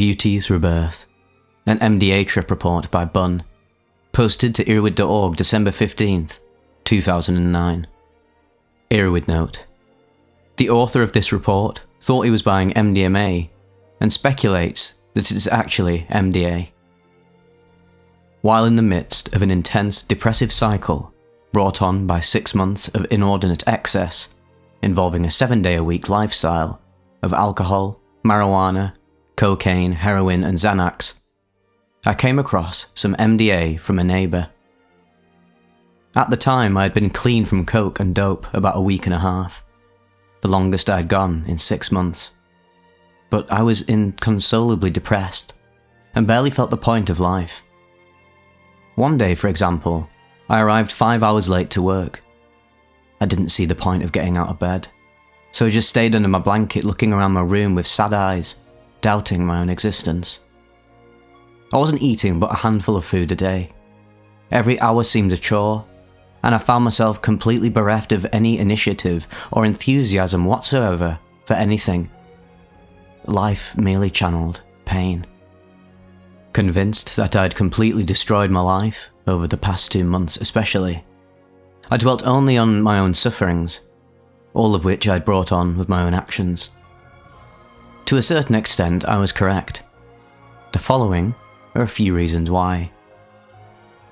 Beauty's Rebirth, an MDA trip report by Bun, posted to Earwid.org December 15th, 2009. Earwid note: the author of this report thought he was buying MDMA and speculates that it is actually MDA. While in the midst of an intense depressive cycle brought on by 6 months of inordinate excess involving a 7-day-a-week lifestyle of alcohol, marijuana, cocaine, heroin and Xanax, I came across some MDA from a neighbour. At the time I had been clean from coke and dope about a week and a half, the longest I had gone in 6 months. But I was inconsolably depressed and barely felt the point of life. One day, for example, I arrived 5 hours late to work. I didn't see the point of getting out of bed, so I just stayed under my blanket looking around my room with sad eyes, doubting my own existence. I wasn't eating but a handful of food a day. Every hour seemed a chore, and I found myself completely bereft of any initiative or enthusiasm whatsoever for anything. Life merely channeled pain. Convinced that I'd completely destroyed my life, over the past 2 months especially, I dwelt only on my own sufferings, all of which I'd brought on with my own actions. To a certain extent, I was correct. The following are a few reasons why.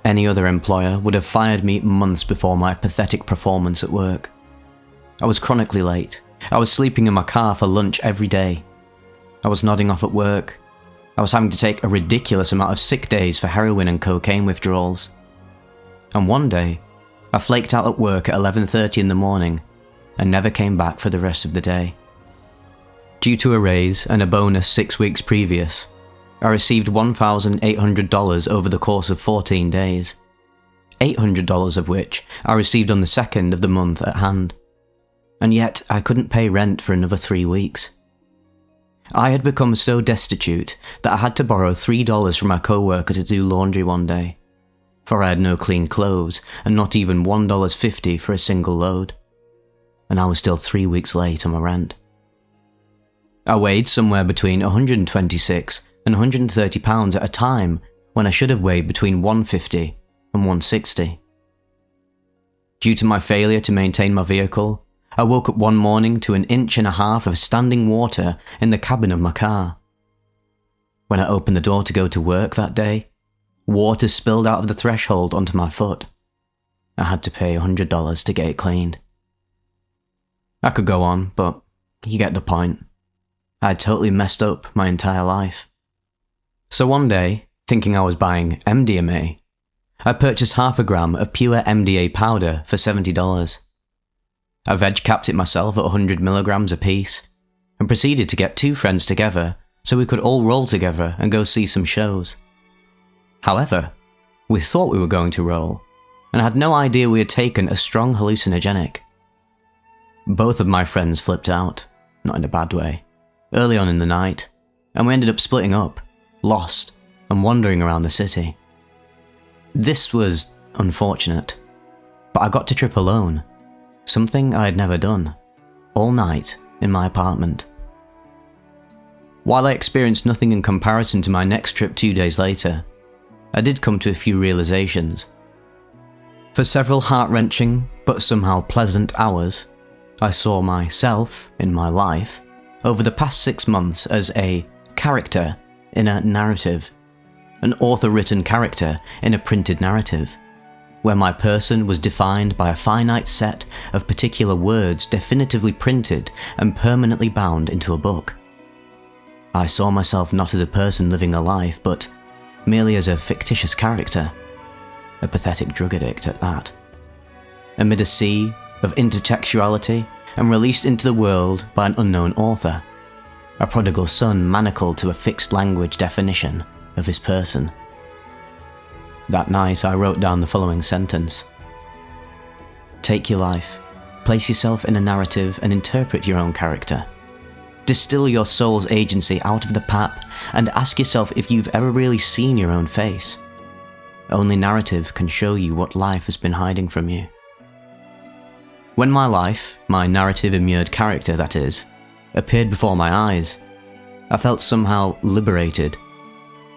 Any other employer would have fired me months before my pathetic performance at work. I was chronically late. I was sleeping in my car for lunch every day. I was nodding off at work. I was having to take a ridiculous amount of sick days for heroin and cocaine withdrawals. And one day, I flaked out at work at 11:30 in the morning and never came back for the rest of the day. Due to a raise and a bonus 6 weeks previous, I received $1,800 over the course of 14 days, $800 of which I received on the 2nd of the month at hand. And yet I couldn't pay rent for another 3 weeks. I had become so destitute that I had to borrow $3 from my co-worker to do laundry one day, for I had no clean clothes and not even $1.50 for a single load. And I was still 3 weeks late on my rent. I weighed somewhere between 126 and 130 pounds at a time when I should have weighed between 150 and 160. Due to my failure to maintain my vehicle, I woke up one morning to 1.5 inches of standing water in the cabin of my car. When I opened the door to go to work that day, water spilled out of the threshold onto my foot. I had to pay $100 to get it cleaned. I could go on, but you get the point. I had totally messed up my entire life. So one day, thinking I was buying MDMA, I purchased 0.5 gram of pure MDA powder for $70. I veg-capped it myself at 100 milligrams apiece, and proceeded to get 2 friends together so we could all roll together and go see some shows. However, we thought we were going to roll, and had no idea we had taken a strong hallucinogenic. Both of my friends flipped out, not in a bad way, early on in the night, and we ended up splitting up, lost, and wandering around the city. This was unfortunate, but I got to trip alone, something I had never done, all night in my apartment. While I experienced nothing in comparison to my next trip 2 days later, I did come to a few realizations. For several heart-wrenching, but somehow pleasant hours, I saw myself in my life over the past 6 months as a character in a narrative, an author-written character in a printed narrative, where my person was defined by a finite set of particular words definitively printed and permanently bound into a book. I saw myself not as a person living a life, but merely as a fictitious character, a pathetic drug addict at that. Amid a sea of intertextuality and released into the world by an unknown author, a prodigal son manacled to a fixed language definition of his person. That night I wrote down the following sentence: take your life, place yourself in a narrative and interpret your own character. Distill your soul's agency out of the pap and ask yourself if you've ever really seen your own face. Only narrative can show you what life has been hiding from you. When my life, my narrative immured character that is, appeared before my eyes, I felt somehow liberated,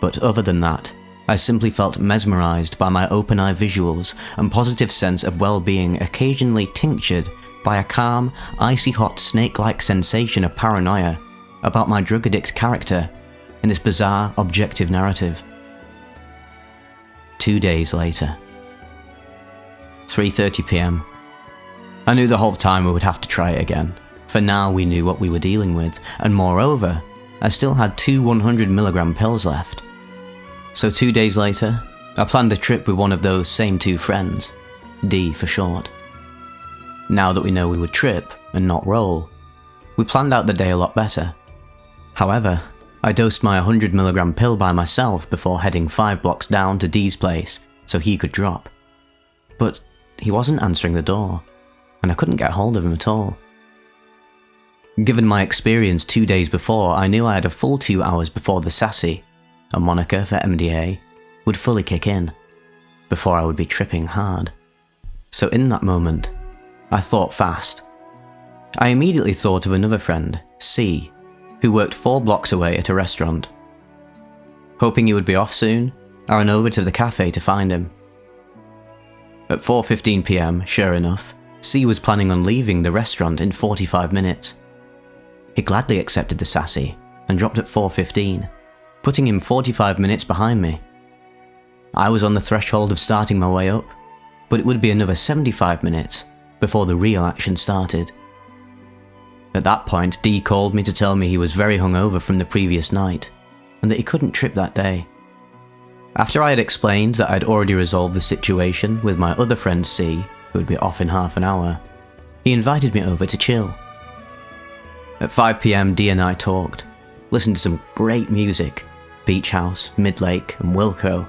but other than that, I simply felt mesmerised by my open-eye visuals and positive sense of well-being occasionally tinctured by a calm, icy-hot snake-like sensation of paranoia about my drug-addict character in this bizarre, objective narrative. 2 days later. 3:30 PM. I knew the whole time we would have to try it again, for now we knew what we were dealing with, and moreover, I still had 2 100mg pills left. So 2 days later, I planned a trip with one of those same 2 friends, D for short. Now that we know we would trip and not roll, we planned out the day a lot better. However, I dosed my 100mg pill by myself before heading 5 blocks down to D's place so he could drop. But he wasn't answering the door, and I couldn't get hold of him at all. Given my experience 2 days before, I knew I had a full 2 hours before the sassy, a moniker for MDA, would fully kick in, before I would be tripping hard. So in that moment, I thought fast. I immediately thought of another friend, C, who worked 4 blocks away at a restaurant. Hoping he would be off soon, I ran over to the cafe to find him. At 4:15 PM, sure enough, C was planning on leaving the restaurant in 45 minutes. He gladly accepted the sassy and dropped at 4:15, putting him 45 minutes behind me. I was on the threshold of starting my way up, but it would be another 75 minutes before the real action started. At that point, D called me to tell me he was very hungover from the previous night, and that he couldn't trip that day. After I had explained that I'd already resolved the situation with my other friend C, who would be off in half an hour, he invited me over to chill. At 5 PM, D and I talked, listened to some great music, Beach House, Midlake, and Wilco,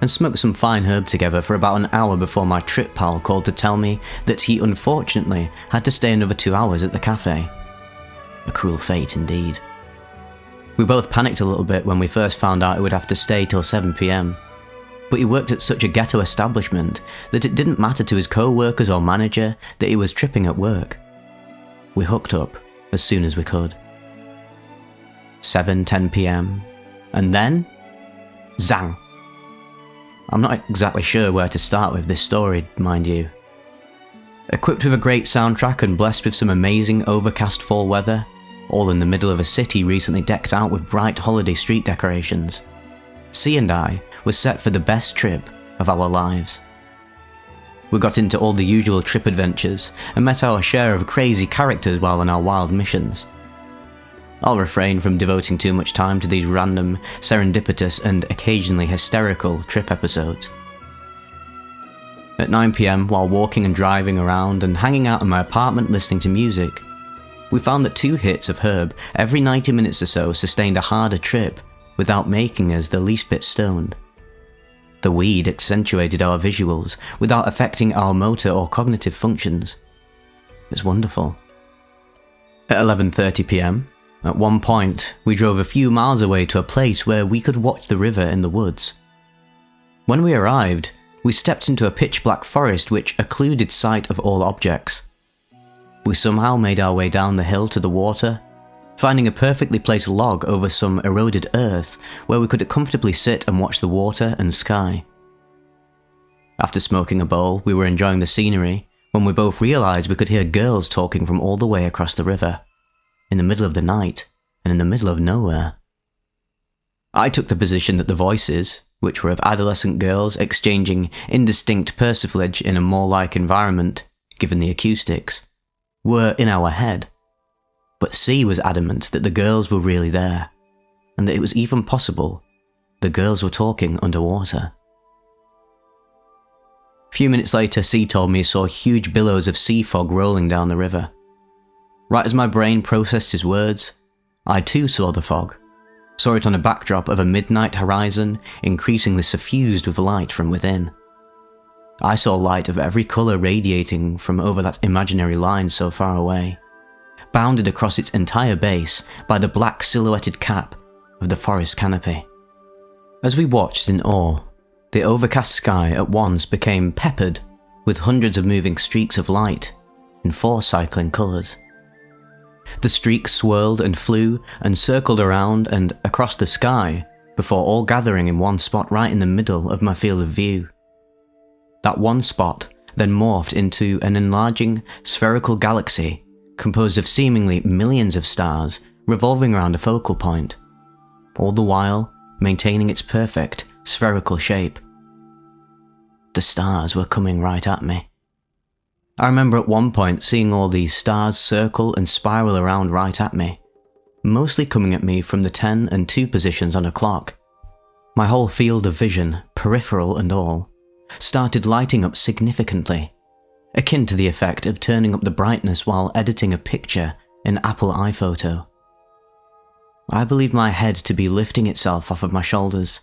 and smoked some fine herb together for about an hour before my trip pal called to tell me that he unfortunately had to stay another 2 hours at the cafe. A cruel fate indeed. We both panicked a little bit when we first found out he would have to stay till 7 PM, but he worked at such a ghetto establishment that it didn't matter to his co-workers or manager that he was tripping at work. We hooked up as soon as we could. 7:10 PM, and then zang. I'm not exactly sure where to start with this story, mind you. Equipped with a great soundtrack and blessed with some amazing overcast fall weather, all in the middle of a city recently decked out with bright holiday street decorations, C and I were set for the best trip of our lives. We got into all the usual trip adventures and met our share of crazy characters while on our wild missions. I'll refrain from devoting too much time to these random, serendipitous and occasionally hysterical trip episodes. At 9 PM, while walking and driving around and hanging out in my apartment listening to music, we found that 2 hits of herb every 90 minutes or so sustained a harder trip without making us the least bit stoned. The weed accentuated our visuals without affecting our motor or cognitive functions. It was wonderful. At 11:30 PM, at one point, we drove a few miles away to a place where we could watch the river in the woods. When we arrived, we stepped into a pitch-black forest which occluded sight of all objects. We somehow made our way down the hill to the water, finding a perfectly placed log over some eroded earth where we could comfortably sit and watch the water and sky. After smoking a bowl, we were enjoying the scenery when we both realised we could hear girls talking from all the way across the river, in the middle of the night and in the middle of nowhere. I took the position that the voices, which were of adolescent girls exchanging indistinct persiflage in a mall-like environment, given the acoustics, were in our head. But C was adamant that the girls were really there, and that it was even possible the girls were talking underwater. A few minutes later, C told me he saw huge billows of sea fog rolling down the river. Right as my brain processed his words, I too saw the fog, saw it on a backdrop of a midnight horizon increasingly suffused with light from within. I saw light of every colour radiating from over that imaginary line so far away, bounded across its entire base by the black silhouetted cap of the forest canopy. As we watched in awe, the overcast sky at once became peppered with hundreds of moving streaks of light in 4 cycling colours. The streaks swirled and flew and circled around and across the sky before all gathering in one spot right in the middle of my field of view. That one spot then morphed into an enlarging spherical galaxy composed of seemingly millions of stars revolving around a focal point, all the while maintaining its perfect spherical shape. The stars were coming right at me. I remember at one point seeing all these stars circle and spiral around right at me, mostly coming at me from the 10 and 2 positions on a clock. My whole field of vision, peripheral and all, started lighting up significantly, akin to the effect of turning up the brightness while editing a picture in Apple iPhoto. I believed my head to be lifting itself off of my shoulders,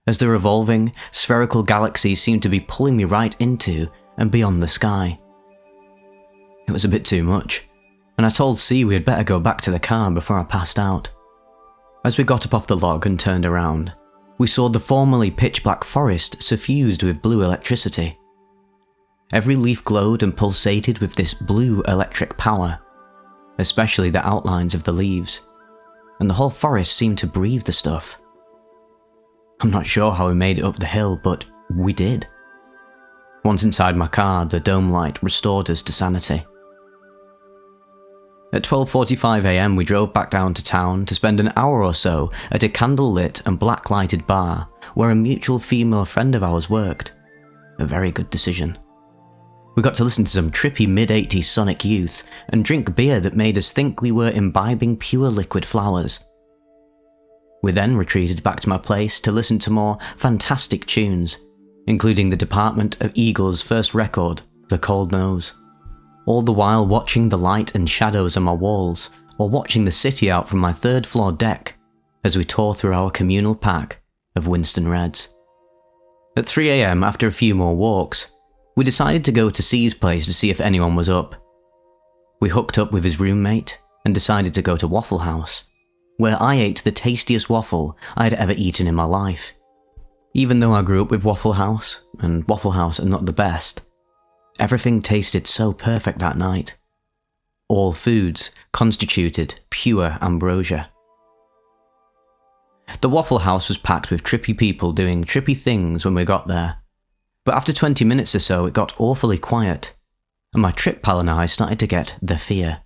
as the revolving, spherical galaxy seemed to be pulling me right into and beyond the sky. It was a bit too much, and I told C we had better go back to the car before I passed out. As we got up off the log and turned around, we saw the formerly pitch-black forest suffused with blue electricity. Every leaf glowed and pulsated with this blue electric power, especially the outlines of the leaves, and the whole forest seemed to breathe the stuff. I'm not sure how we made it up the hill, but we did. Once inside my car, the dome light restored us to sanity. At 12:45 AM we drove back down to town to spend an hour or so at a candle-lit and black-lighted bar where a mutual female friend of ours worked. A very good decision. We got to listen to some trippy mid-80s Sonic Youth and drink beer that made us think we were imbibing pure liquid flowers. We then retreated back to my place to listen to more fantastic tunes, including the Department of Eagle's first record, The Cold Nose. All the while watching the light and shadows on my walls, or watching the city out from my 3rd floor deck as we tore through our communal pack of Winston Reds. At 3 AM, after a few more walks, we decided to go to C's place to see if anyone was up. We hooked up with his roommate and decided to go to Waffle House, where I ate the tastiest waffle I had ever eaten in my life. Even though I grew up with Waffle House, and Waffle House are not the best, everything tasted so perfect that night. All foods constituted pure ambrosia. The Waffle House was packed with trippy people doing trippy things when we got there, but after 20 minutes or so it got awfully quiet, and my trip pal and I started to get the fear.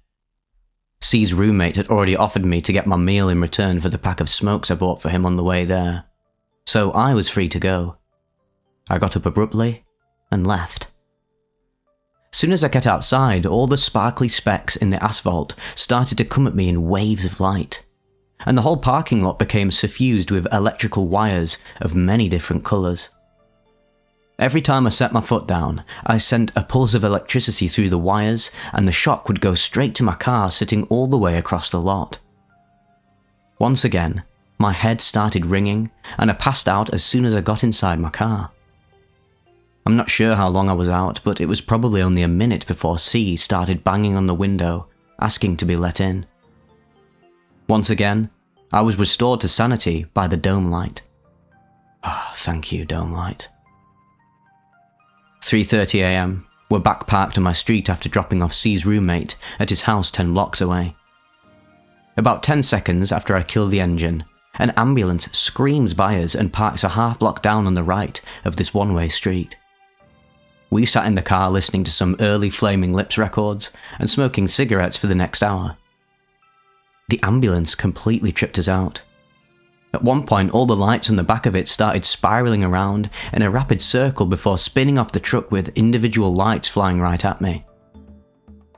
C's roommate had already offered me to get my meal in return for the pack of smokes I bought for him on the way there, so I was free to go. I got up abruptly and left. Soon as I got outside, all the sparkly specks in the asphalt started to come at me in waves of light, and the whole parking lot became suffused with electrical wires of many different colours. Every time I set my foot down, I sent a pulse of electricity through the wires, and the shock would go straight to my car sitting all the way across the lot. Once again, my head started ringing, and I passed out as soon as I got inside my car. I'm not sure how long I was out, but it was probably only a minute before C started banging on the window, asking to be let in. Once again, I was restored to sanity by the dome light. Ah, thank you, dome light. 3:30 AM, we're back parked on my street after dropping off C's roommate at his house 10 blocks away. About 10 seconds after I kill the engine, an ambulance screams by us and parks a half block down on the right of this one-way street. We sat in the car listening to some early Flaming Lips records and smoking cigarettes for the next hour. The ambulance completely tripped us out. At one point, all the lights on the back of it started spiralling around in a rapid circle before spinning off the truck with individual lights flying right at me.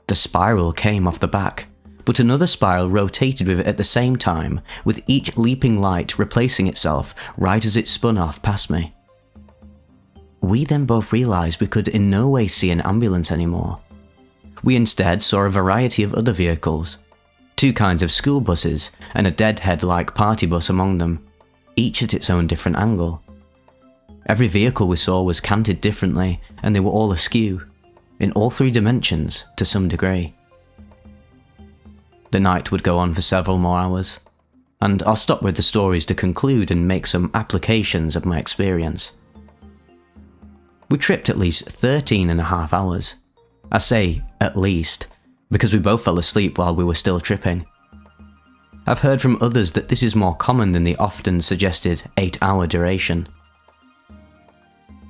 The spiral came off the back, but another spiral rotated with it at the same time, with each leaping light replacing itself right as it spun off past me. We then both realised we could in no way see an ambulance anymore. We instead saw a variety of other vehicles, 2 kinds of school buses and a deadhead-like party bus among them, each at its own different angle. Every vehicle we saw was canted differently, and they were all askew, in all 3 dimensions to some degree. The night would go on for several more hours, and I'll stop with the stories to conclude and make some applications of my experience. We tripped at least 13.5 hours. I say at least, because we both fell asleep while we were still tripping. I've heard from others that this is more common than the often suggested 8-hour duration.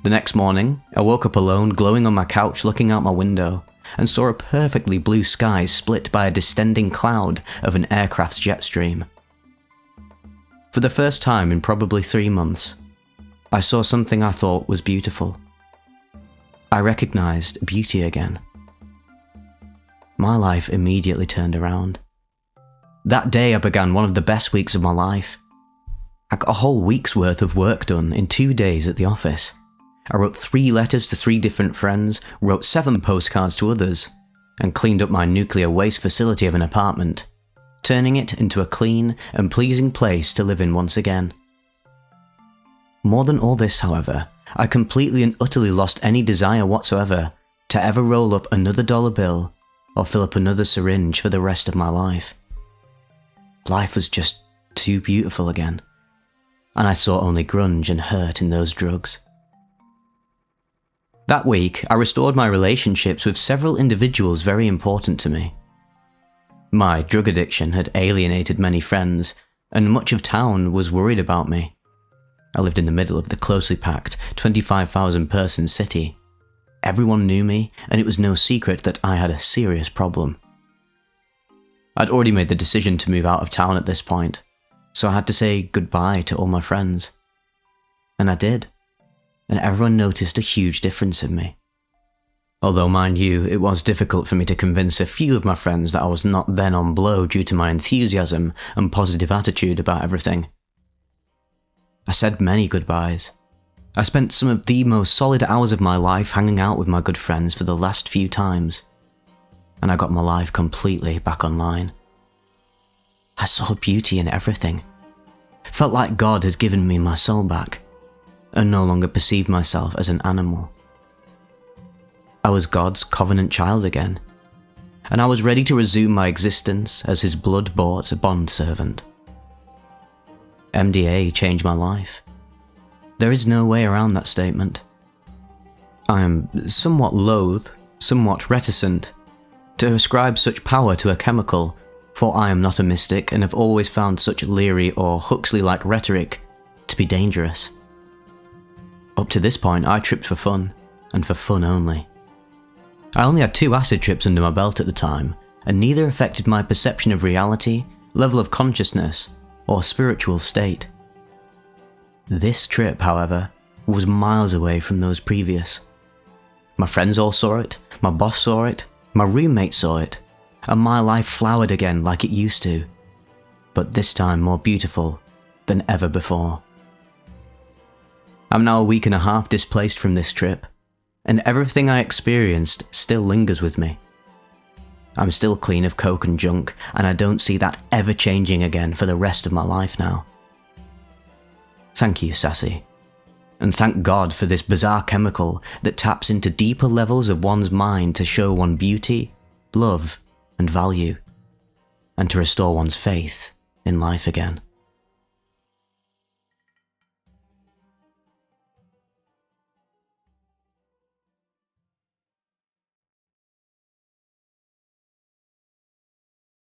The next morning, I woke up alone, glowing on my couch looking out my window, and saw a perfectly blue sky split by a distending cloud of an aircraft's jet stream. For the first time in probably 3 months, I saw something I thought was beautiful. I recognised beauty again. My life immediately turned around. That day I began one of the best weeks of my life. I got a whole week's worth of work done in 2 days at the office. I wrote 3 letters to 3 different friends, wrote 7 postcards to others, and cleaned up my nuclear waste facility of an apartment, turning it into a clean and pleasing place to live in once again. More than all this, however, I completely and utterly lost any desire whatsoever to ever roll up another dollar bill or fill up another syringe for the rest of my life. Life was just too beautiful again, and I saw only grunge and hurt in those drugs. That week, I restored my relationships with several individuals very important to me. My drug addiction had alienated many friends, and much of town was worried about me. I lived in the middle of the closely packed 25,000-person city. Everyone knew me, and it was no secret that I had a serious problem. I'd already made the decision to move out of town at this point, so I had to say goodbye to all my friends. And I did, and everyone noticed a huge difference in me. Although, mind you, it was difficult for me to convince a few of my friends that I was not then on blow due to my enthusiasm and positive attitude about everything. I said many goodbyes. I spent some of the most solid hours of my life hanging out with my good friends for the last few times, and I got my life completely back online. I saw beauty in everything. Felt like God had given me my soul back, and no longer perceived myself as an animal. I was God's covenant child again, and I was ready to resume my existence as his blood-bought bondservant. MDA changed my life. There is no way around that statement. I am somewhat loath, somewhat reticent, to ascribe such power to a chemical, for I am not a mystic and have always found such Leary or Huxley-like rhetoric to be dangerous. Up to this point, I tripped for fun, and for fun only. I only had 2 acid trips under my belt at the time, and neither affected my perception of reality, level of consciousness, or spiritual state. This trip, however, was miles away from those previous. My friends all saw it, my boss saw it, my roommate saw it, and my life flowered again like it used to, but this time more beautiful than ever before. I'm now a week and a half displaced from this trip, and everything I experienced still lingers with me. I'm still clean of coke and junk, and I don't see that ever changing again for the rest of my life now. Thank you, Sassy. And thank God for this bizarre chemical that taps into deeper levels of one's mind to show one beauty, love, and value, and to restore one's faith in life again.